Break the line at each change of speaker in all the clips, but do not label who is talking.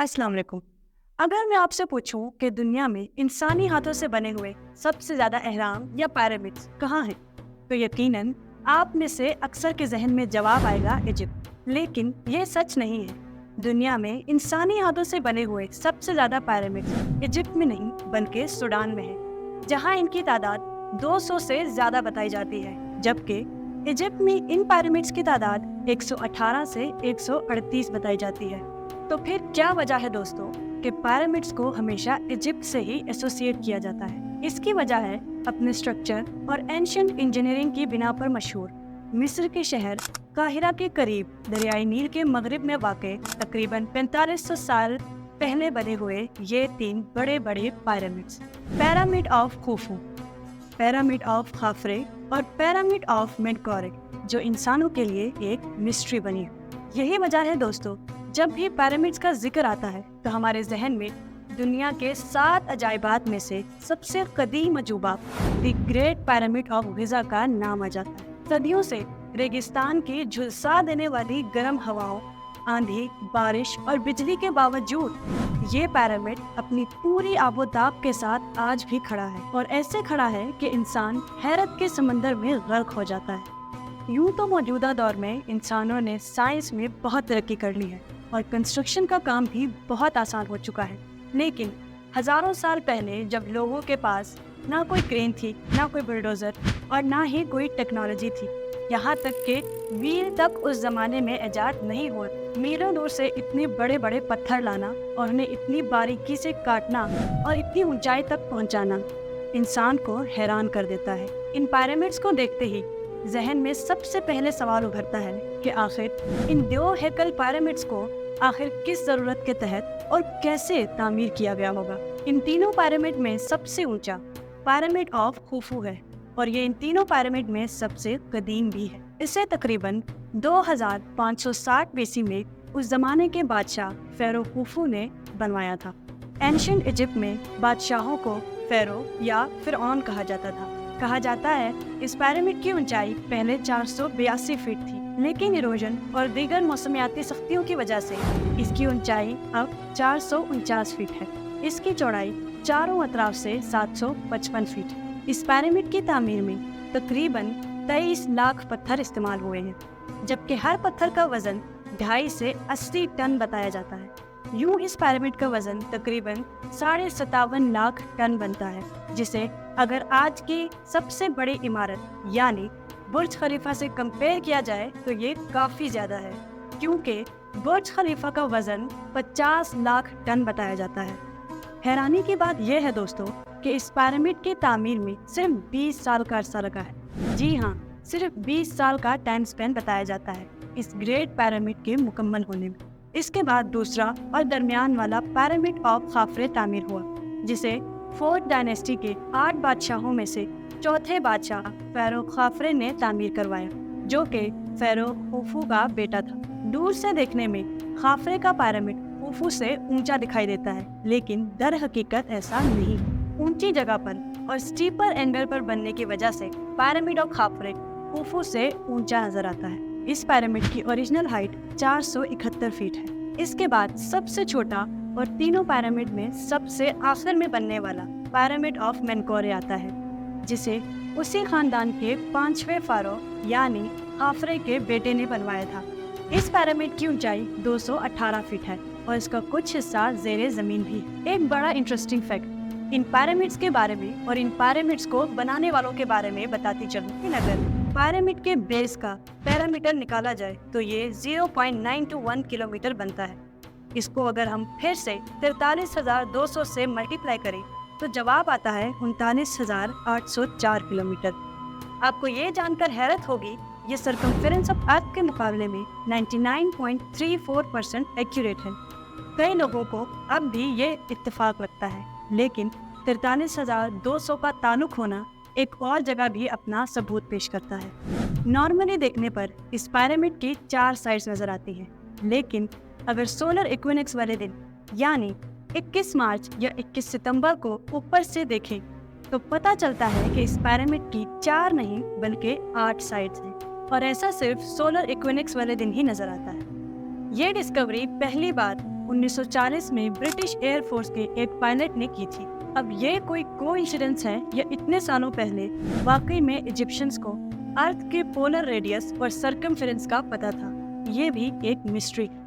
अस्सलाम वालेकुम। अगर मैं आपसे पूछूं कि दुनिया में इंसानी हाथों से बने हुए सबसे ज्यादा अहराम या पिरामिड्स कहाँ हैं, तो यकीनन आप में से अक्सर के जहन में जवाब आएगा इजिप्ट। लेकिन ये सच नहीं है। दुनिया में इंसानी हाथों से बने हुए सबसे ज्यादा पिरामिड्स इजिप्ट में नहीं बल्कि सूडान में है, जहाँ इनकी तादाद 200 से ज्यादा बताई जाती है, जबकि इजिप्ट में इन पिरामिड्स की तादाद 118 से 138 बताई जाती है। तो फिर क्या वजह है दोस्तों कि पिरामिड्स को हमेशा इजिप्ट से ही एसोसिएट किया जाता है? इसकी वजह है अपने स्ट्रक्चर और एंशिएंट इंजीनियरिंग की बिना पर मशहूर मिस्र के शहर काहिरा के करीब दरियाई नील के मगरिब में वाक़ तकरीबन 4500 साल पहले बने हुए ये 3 बड़े बड़े pyramids, pyramid of Khufu, pyramid of खाफरे और पिरामिड ऑफ मेनकारे, जो इंसानों के लिए एक मिस्ट्री बनी है। यही वजह है दोस्तों, जब भी पिरामिड्स का जिक्र आता है तो हमारे जहन में दुनिया के 7 अजायबात में से सबसे कदीम अजूबा the great pyramid of Giza का नाम आ जाता है। सदियों से रेगिस्तान की झुलसा देने वाली गर्म हवाओं, आंधी, बारिश और बिजली के बावजूद ये पिरामिड अपनी पूरी आबोताब के साथ आज भी खड़ा है, और ऐसे खड़ा है कि इंसान हैरत के समंदर में गर्क हो जाता है। यूं तो मौजूदा दौर में इंसानों ने साइंस में बहुत तरक्की कर ली है और कंस्ट्रक्शन का काम भी बहुत आसान हो चुका है, लेकिन हजारों साल पहले जब लोगों के पास ना कोई क्रेन थी, ना कोई बुलडोजर और ना ही कोई टेक्नोलॉजी थी, यहाँ तक कि व्हील तक उस जमाने में इजाद नहीं हुआ। मीलों दूर से इतने बड़े बड़े पत्थर लाना और उन्हें इतनी बारीकी से काटना और इतनी ऊंचाई तक पहुँचाना इंसान को हैरान कर देता है। इन पिरामिड्स को देखते ही जहन में सबसे पहले सवाल उभरता है कि आखिर इन 2 हेकल पिरामिड्स को आखिर किस जरूरत के तहत और कैसे तामीर किया गया होगा। इन तीनों पिरामिड में सबसे ऊंचा पिरामिड ऑफ खुफू है, और ये इन तीनों पिरामिड में सबसे कदीम भी है। इसे तकरीबन 2560 बीसी में उस जमाने के बादशाह फेरो खुफू ने बनवाया था। एंशिएंट इजिप्ट में बादशाहों को फेरो या फिरौन कहा जाता था। कहा जाता है इस पिरामिड की ऊंचाई पहले 482 फीट थी, लेकिन इरोजन और दीगर मौसमियाती सख्तियों की वजह से इसकी ऊंचाई अब 449 फीट है। इसकी चौड़ाई चारों अतराफ से 755 फीट है। इस पिरामिड की तामीर में तकरीबन 23 लाख पत्थर इस्तेमाल हुए हैं, जबकि हर पत्थर का वजन 2.5 से 80 टन बताया जाता है। यूं इस पिरामिड का वजन तकरीबन 57.5 लाख टन बनता है, जिसे अगर आज की सबसे बड़ी इमारत यानी बुर्ज खलीफा से कंपेयर किया जाए तो ये काफ़ी ज़्यादा है, क्योंकि बुर्ज खलीफा का वज़न 50 लाख टन बताया जाता है। हैरानी की बात यह है दोस्तों कि इस पिरामिड की तामीर में सिर्फ 20 साल का अरसा लगा है। जी हाँ, सिर्फ 20 साल का टाइम स्पेन बताया जाता है इस ग्रेट पिरामिड के मुकम्मल होने में। इसके बाद दूसरा और दरमियान वाला पिरामिड ऑफ खाफरे तामीर हुआ, जिसे 4th डायनेस्टी के 8 बादशाहों में से चौथे बादशाह फेरो खाफरे ने तामीर करवाया, जो कि फेरो खुफू का बेटा था। दूर से देखने में खाफरे का पिरामिड खुफू से ऊंचा दिखाई देता है, लेकिन दर हकीकत ऐसा नहीं। ऊंची जगह पर और स्टीपर एंगल पर बनने की वजह से पिरामिड ऑफ खाफरे खुफू से ऊंचा नजर आता है। इस पिरामिड की ओरिजिनल हाइट 471 फीट है। इसके बाद सबसे छोटा और तीनों पिरामिड में सबसे आखिर में बनने वाला पिरामिड ऑफ मेनकारे आता है, जिसे उसी खानदान के 5वें फारो यानी खाफरे के बेटे ने बनवाया था। इस पिरामिड की ऊंचाई 218 फीट है और इसका कुछ हिस्सा जेरे जमीन भी है। एक बड़ा इंटरेस्टिंग फैक्ट इन पिरामिड्स के बारे में और इन पिरामिड्स को बनाने वालों के बारे में बताती चलूं कि अगर पिरामिड के बेस का पैरामीटर निकाला जाए तो ये 0.921 किलोमीटर बनता है। इसको अगर हम फिर से 43,200 से मल्टीप्लाई करें तो जवाब आता है 39,804 किलोमीटर। आपको ये जानकर हैरत होगी, ये सरकमफेरेंस ऑफ अर्थ के मुकाबले में 99.34% एक्यूरेट है। कई लोगों को अब भी ये इत्तेफाक लगता है, लेकिन 43,200 का ताल्लुक होना एक और जगह भी अपना सबूत पेश करता है। नॉर्मली देखने पर इस पिरामिड की 4 साइड्स नजर आती हैं, लेकिन अगर सोलर इक्विनोक्स वाले दिन यानी 21 मार्च या 21 सितंबर को ऊपर से देखें तो पता चलता है कि इस पिरामिड की 4 नहीं बल्कि 8 साइड्स हैं, और ऐसा सिर्फ सोलर इक्विनोक्स वाले दिन ही नजर आता है। ये डिस्कवरी पहली बार 1940 में ब्रिटिश एयर फोर्स के एक पायलट ने की थी। अब ये कोई कोइंसिडेंस है या इतने सालों पहले वाकई में इजिप्शियंस को अर्थ के पोलर रेडियस और सर्कमफेरेंस का पता था, ये भी एक मिस्ट्री है।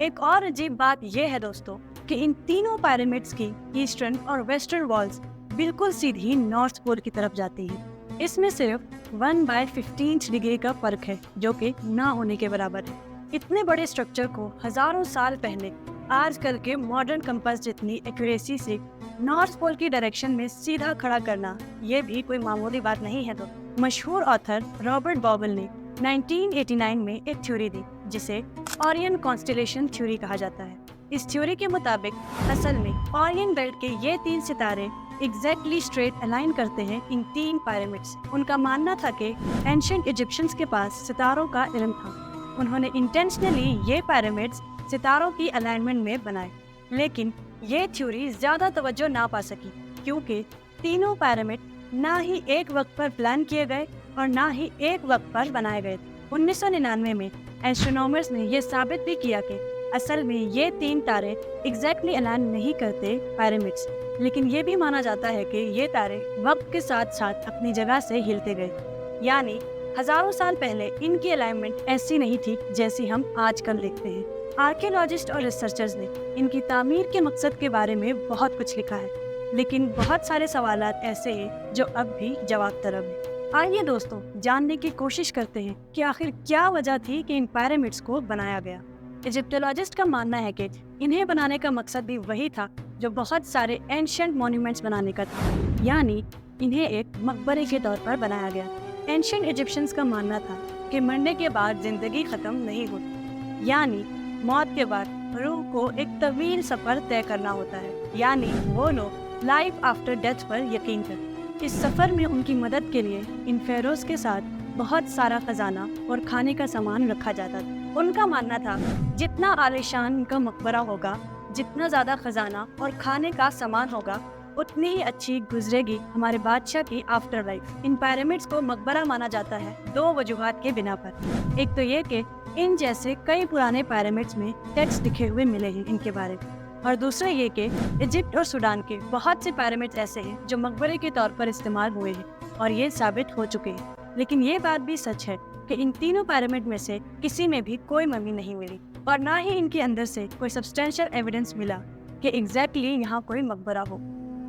एक और अजीब बात यह है दोस्तों कि इन तीनों पिरामिड्स की ईस्टर्न और वेस्टर्न वॉल्स बिल्कुल सीधी नॉर्थ पोल की तरफ जाती है। इसमें सिर्फ 1/15 डिग्री का फर्क है, जो कि ना होने के बराबर है। इतने बड़े स्ट्रक्चर को हजारों साल पहले आजकल के मॉडर्न कंपास जितनी एक्यूरेसी से नॉर्थ पोल की डायरेक्शन में सीधा खड़ा करना, ये भी कोई मामूली बात नहीं है। तो मशहूर ऑथर रॉबर्ट बॉबल ने 1989 में एक थ्योरी दी जिसे ओरियन कॉन्स्टेलेशन थ्योरी कहा जाता है। इस थ्योरी के मुताबिक असल में ओरियन बेल्ट के ये 3 सितारे एग्जैक्टली स्ट्रेट अलाइन करते हैं इन 3 पिरामिड्स। उनका मानना था कि एंशिएंट इजिप्शियंस के पास सितारों का इल्म था। उन्होंने इंटेंशनली ये पिरामिड्स सितारों की अलाइनमेंट में बनाए, लेकिन ये थ्योरी ज्यादा तवज्जो ना पा सकी क्योंकि तीनों पिरामिड ना ही एक वक्त पर प्लान किए गए और ना ही एक वक्त पर बनाए गए थे। 1999 में एस्ट्रोनॉमर्स ने यह साबित भी किया कि असल में ये 3 तारे एग्जैक्टली अलाइन नहीं करते पिरामिड्स, लेकिन ये भी माना जाता है कि ये तारे वक्त के साथ साथ अपनी जगह से हिलते गए। यानी हजारों साल पहले इनकी अलाइनमेंट ऐसी नहीं थी जैसी हम आजकल देखते हैं। आर्कियोलॉजिस्ट और रिसर्चर्स ने इनकी तामीर के मकसद के बारे में बहुत कुछ लिखा है, लेकिन बहुत सारे सवालात ऐसे हैं जो अब भी जवाब तलब हैं। आइए दोस्तों जानने की कोशिश करते हैं कि आखिर क्या वजह थी कि इन पिरामिड्स को बनाया गया। इजिप्टोलॉजिस्ट का मानना है कि इन्हें बनाने का मकसद भी वही था जो बहुत सारे एंशिएंट मॉन्यूमेंट्स बनाने का था, यानी इन्हें एक मकबरे के तौर पर बनाया गया। एंशिएंट इजिप्शियंस का मानना था कि मरने के बाद जिंदगी खत्म नहीं होती, यानी मौत के बाद रूह को एक तवील सफर तय करना होता है, यानी वो लोग लाइफ आफ्टर डेथ पर यकीन करते। इस सफर में उनकी मदद के लिए इन फेरोज के साथ बहुत सारा खजाना और खाने का सामान रखा जाता था। उनका मानना था जितना आलीशान उनका मकबरा होगा, जितना ज्यादा खजाना और खाने का सामान होगा, उतनी ही अच्छी गुजरेगी हमारे बादशाह की आफ्टर लाइफ। इन पिरामिड्स को मकबरा माना जाता है 2 वजूहात के बिना पर। एक तो ये कि इन जैसे कई पुराने पिरामिड्स में टेक्स्ट लिखे हुए मिले हैं इनके बारे में, और दूसरा ये कि इजिप्ट और सूडान के बहुत से पिरामिड्स ऐसे हैं जो मकबरे के तौर पर इस्तेमाल हुए हैं और ये साबित हो चुके हैं। लेकिन ये बात भी सच है कि इन तीनों पिरामिड में से किसी में भी कोई मम्मी नहीं मिली और ना ही इनके अंदर से कोई सब्सटेंशियल एविडेंस मिला कि एग्जैक्टली यहाँ कोई मकबरा हो।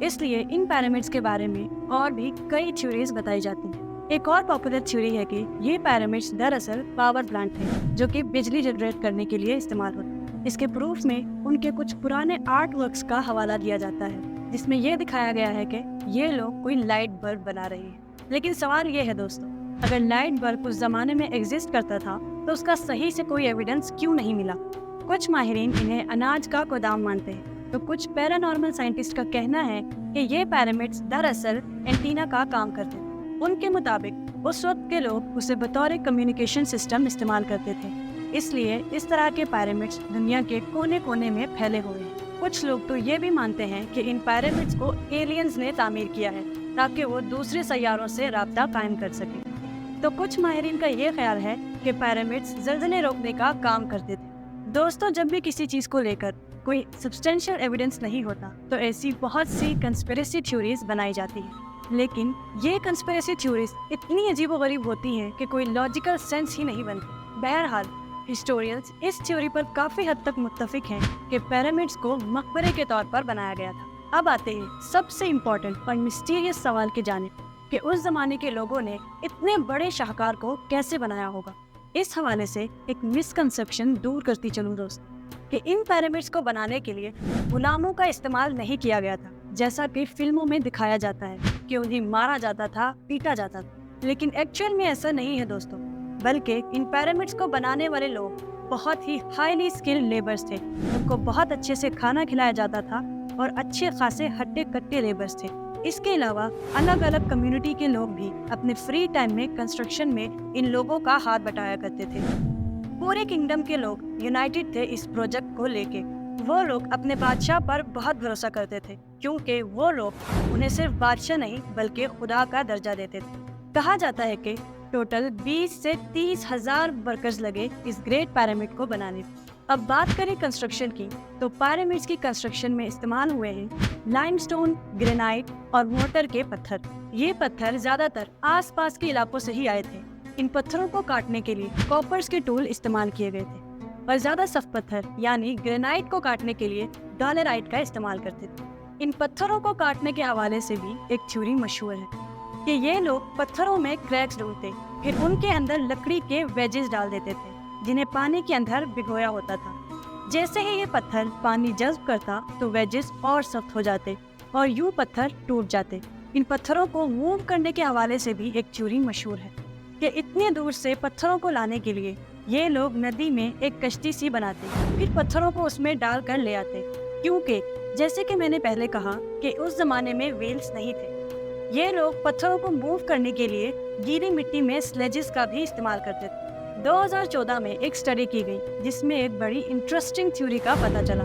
इसलिए इन पिरामिड्स के बारे में और भी कई थ्योरीज बताई जाती हैं। एक और पॉपुलर थ्योरी है कि ये पिरामिड्स दरअसल पावर प्लांट थे जो कि बिजली जनरेट करने के लिए इस्तेमाल होते। इसके प्रूफ में उनके कुछ पुराने आर्ट वर्क्स का हवाला दिया जाता है जिसमें यह दिखाया गया है कि ये लोग कोई लाइट बल्ब बना रहे हैं। लेकिन सवाल ये है दोस्तों, अगर लाइट बल्ब उस जमाने में एग्जिस्ट करता था तो उसका सही से कोई एविडेंस क्यों नहीं मिला? कुछ माहिरीन इन्हें अनाज का गोदाम मानते हैं, तो कुछ पैरानॉर्मल साइंटिस्ट का कहना है कि ये पिरामिड्स दरअसल एंटीना का काम करते थे। उनके मुताबिक उस वक्त के लोग उसे बतौर कम्युनिकेशन सिस्टम इस्तेमाल करते थे, इसलिए इस तरह के पिरामिड्स दुनिया के कोने कोने में फैले हुए हैं। कुछ लोग तो ये भी मानते हैं कि इन पिरामिड्स को एलियंस ने तामीर किया है ताकि वो दूसरे सैयारों से राब्ता कायम कर सके। तो कुछ माहिरीन का ये ख्याल है कि पिरामिड्स ज़लज़ले रोकने का काम करते थे। दोस्तों, जब भी किसी चीज़ को लेकर कोई सब्सटेंशियल एविडेंस नहीं होता तो ऐसी बहुत सी कंस्पिरेसी थ्योरीज बनाई जाती हैं, लेकिन ये कंस्पिरेसी थ्योरीज इतनी अजीबोगरीब होती हैं कि कोई लॉजिकल सेंस ही नहीं बनती। बहरहाल हिस्टोरियंस इस थ्योरी पर काफ़ी हद तक मुत्तफिक हैं कि पिरामिड्स को मकबरे के तौर पर बनाया गया था। अब आते हैं सबसे इम्पोर्टेंट और मिस्टीरियस सवाल की जानिब कि उस जमाने के लोगों ने इतने बड़े शाहकार को कैसे बनाया होगा। इस हवाले से एक मिसकंसेप्शन दूर करती चलूं दोस्त कि इन पिरामिड्स को बनाने के लिए गुलामों का इस्तेमाल नहीं किया गया था, जैसा कि फिल्मों में दिखाया जाता है कि उन्हें मारा जाता था, पीटा जाता था। लेकिन एक्चुअल में ऐसा नहीं है दोस्तों, बल्कि इन पिरामिड्स को बनाने वाले लोग बहुत ही हाईली स्किल्ड लेबर्स थे। उनको बहुत अच्छे से खाना खिलाया जाता था और अच्छे खासे हट्टे कट्टे लेबर्स थे। इसके अलावा अलग अलग कम्युनिटी के लोग भी अपने फ्री टाइम में कंस्ट्रक्शन में इन लोगों का हाथ बटाया करते थे। पूरे किंगडम के लोग यूनाइटेड थे इस प्रोजेक्ट को लेके। वो लोग अपने बादशाह पर बहुत भरोसा करते थे क्योंकि वो लोग उन्हें सिर्फ बादशाह नहीं बल्कि खुदा का दर्जा देते थे। कहा जाता है कि टोटल 20 से 30 हज़ार वर्कर्स लगे इस ग्रेट पिरामिड को बनाने में। अब बात करें कंस्ट्रक्शन की, तो पिरामिड्स की कंस्ट्रक्शन में इस्तेमाल हुए हैं लाइमस्टोन, ग्रेनाइट और मोर्टर के पत्थर। ये पत्थर ज्यादातर आसपास के इलाकों से ही आए थे। इन पत्थरों को काटने के लिए कॉपर्स के टूल इस्तेमाल किए गए थे और ज्यादा सख्त पत्थर यानी ग्रेनाइट को काटने के लिए डॉलराइट का इस्तेमाल करते थे। इन पत्थरों को काटने के हवाले से भी एक थ्योरी मशहूर है कि ये लोग पत्थरों में क्रैक्स ढूंढते, फिर उनके अंदर लकड़ी के वेजेस डाल देते थे जिन्हें पानी के अंदर भिगोया होता था। जैसे ही ये पत्थर पानी जज्ब करता तो वेजेस और सख्त हो जाते और यूं पत्थर टूट जाते। इन पत्थरों को मूव करने के हवाले से भी एक थ्योरी मशहूर है कि इतने दूर से पत्थरों को लाने के लिए ये लोग नदी में एक कश्ती सी बनाते, फिर पत्थरों को उसमें डाल कर ले आते, क्योंकि जैसे कि मैंने पहले कहा कि उस जमाने में व्हील्स नहीं थे। ये लोग पत्थरों को मूव करने के लिए गीली मिट्टी में स्लेजेस का भी इस्तेमाल करते थे। 2014 में एक स्टडी की गई जिसमें एक बड़ी इंटरेस्टिंग थ्योरी का पता चला।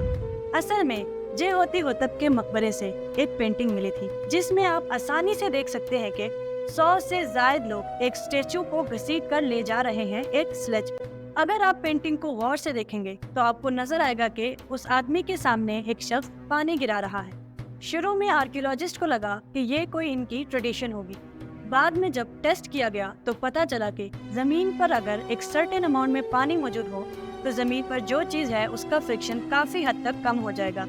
असल में जे होती होतब के मकबरे से एक पेंटिंग मिली थी जिसमें आप आसानी से देख सकते हैं कि 100 से ज्यादा लोग एक स्टेचू को घसीट कर ले जा रहे हैं एक स्लेज पर। अगर आप पेंटिंग को गौर से देखेंगे तो आपको नजर आएगा कि उस आदमी के सामने एक शख्स पानी गिरा रहा है। शुरू में आर्कियोलॉजिस्ट को लगा कि ये कोई इनकी ट्रेडिशन होगी। बाद में जब टेस्ट किया गया तो पता चला कि जमीन पर अगर एक सर्टेन अमाउंट में पानी मौजूद हो तो जमीन पर जो चीज है उसका फ्रिक्शन काफी हद तक कम हो जाएगा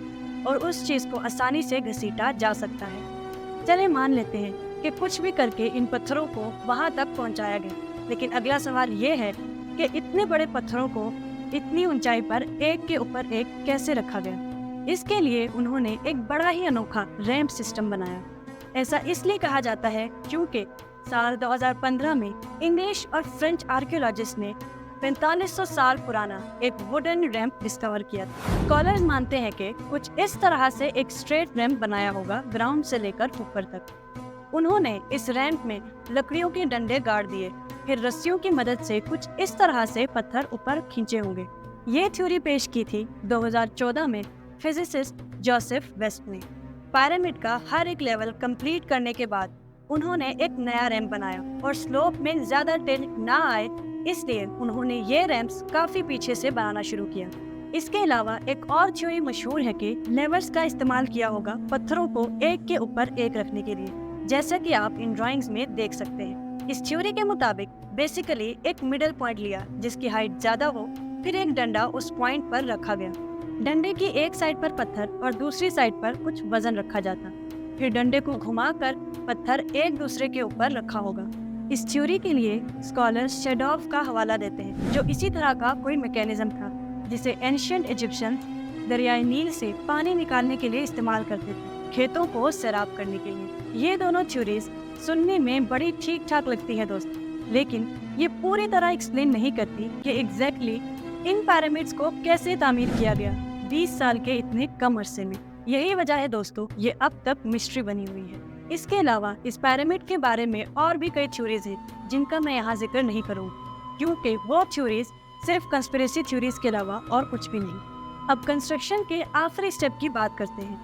और उस चीज को आसानी से घसीटा जा सकता है। चले मान लेते हैं कि कुछ भी करके इन पत्थरों को वहां तक पहुंचाया गया, लेकिन अगला सवाल ये है कि इतने बड़े पत्थरों को इतनी ऊंचाई पर एक के ऊपर एक कैसे रखा गया। इसके लिए उन्होंने एक बड़ा ही अनोखा रैंप सिस्टम बनाया। ऐसा इसलिए कहा जाता है क्योंकि साल 2015 में इंग्लिश और फ्रेंच आर्कियोलॉजिस्ट ने 4500 साल पुराना एक वुडन रैंप डिस्कवर किया था। स्कॉलर्स मानते हैं कि कुछ इस तरह से एक स्ट्रेट रैंप बनाया होगा ग्राउंड से लेकर ऊपर तक। उन्होंने इस रैंप में लकड़ियों के डंडे गाड़ दिए, फिर रस्सियों की मदद से कुछ इस तरह से पत्थर ऊपर खींचे होंगे। ये थ्योरी पेश की थी 2014 में फिजिसिस्ट जोसेफ वेस्ट ने। पिरामिड का हर एक लेवल कंप्लीट करने के बाद उन्होंने एक नया रैंप बनाया और स्लोप में ज्यादा टिल्ट ना आए इसलिए उन्होंने ये रैंप्स काफी पीछे से बनाना शुरू किया। इसके अलावा एक और थ्योरी मशहूर है कि लेवर्स का इस्तेमाल किया होगा पत्थरों को एक के ऊपर एक रखने के लिए, जैसा कि आप इन ड्राइंग्स में देख सकते हैं। इस थ्योरी के मुताबिक बेसिकली एक मिडल पॉइंट लिया जिसकी हाइट ज्यादा हो, फिर एक डंडा उस पॉइंट पर रखा गया। डंडे की एक साइड पर पत्थर और दूसरी साइड पर कुछ वजन रखा जाता, फिर डंडे को घुमाकर पत्थर एक दूसरे के ऊपर रखा होगा। इस थ्योरी के लिए स्कॉलर्स शेडॉफ का हवाला देते हैं, जो इसी तरह का कोई मैकेनिज्म था जिसे एंशिएंट इजिप्शियन दरियाई नील से पानी निकालने के लिए इस्तेमाल करते थे, खेतों को सैराब करने के लिए। ये दोनों थ्योरीज सुनने में बड़ी ठीक ठाक लगती है दोस्तों, लेकिन ये पूरी तरह एक्सप्लेन नहीं करती कि एग्जैक्टली इन पिरामिड्स को कैसे तामीर किया गया 20 साल के इतने कम अरसे में। यही वजह है दोस्तों ये अब तक मिस्ट्री बनी हुई है। इसके अलावा इस पिरामिड के बारे में और भी कई थ्योरीज हैं जिनका मैं यहाँ जिक्र नहीं करूँगी, क्योंकि वो थ्योरीज सिर्फ कंस्पिरेसी थ्योरीज के अलावा और कुछ भी नहीं। अब कंस्ट्रक्शन के आखिरी स्टेप की बात करते हैं,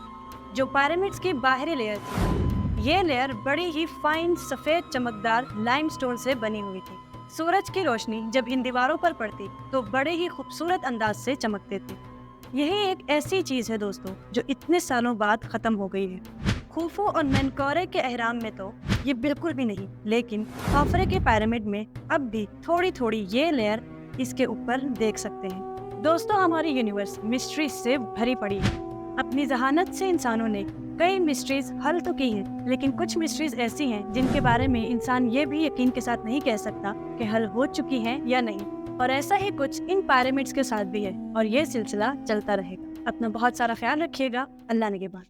जो पिरामिड्स की बाहरी लेयर थी। ये लेयर बड़ी ही फाइन सफेद चमकदार लाइमस्टोन से बनी हुई थी। सूरज की रोशनी जब इन दीवारों पर पड़ती तो बड़े ही खूबसूरत अंदाज से चमकते थे। यही एक ऐसी चीज है दोस्तों जो इतने सालों बाद खत्म हो गई है। खूफू और मेनकारे के अहराम में तो ये बिल्कुल भी नहीं, लेकिन खाफरे के पिरामिड में अब भी थोड़ी थोड़ी ये लेयर इसके ऊपर देख सकते हैं। दोस्तों हमारी यूनिवर्स मिस्ट्रीज से भरी पड़ी है। अपनी जहानत से इंसानों ने कई मिस्ट्रीज हल तो की हैं, लेकिन कुछ मिस्ट्रीज ऐसी हैं जिनके बारे में इंसान ये भी यकीन के साथ नहीं कह सकता कि हल हो चुकी हैं या नहीं। और ऐसा ही कुछ इन पिरामिड्स के साथ भी है और ये सिलसिला चलता रहेगा। अपना बहुत सारा ख्याल रखिएगा। अल्लाह निगहबान।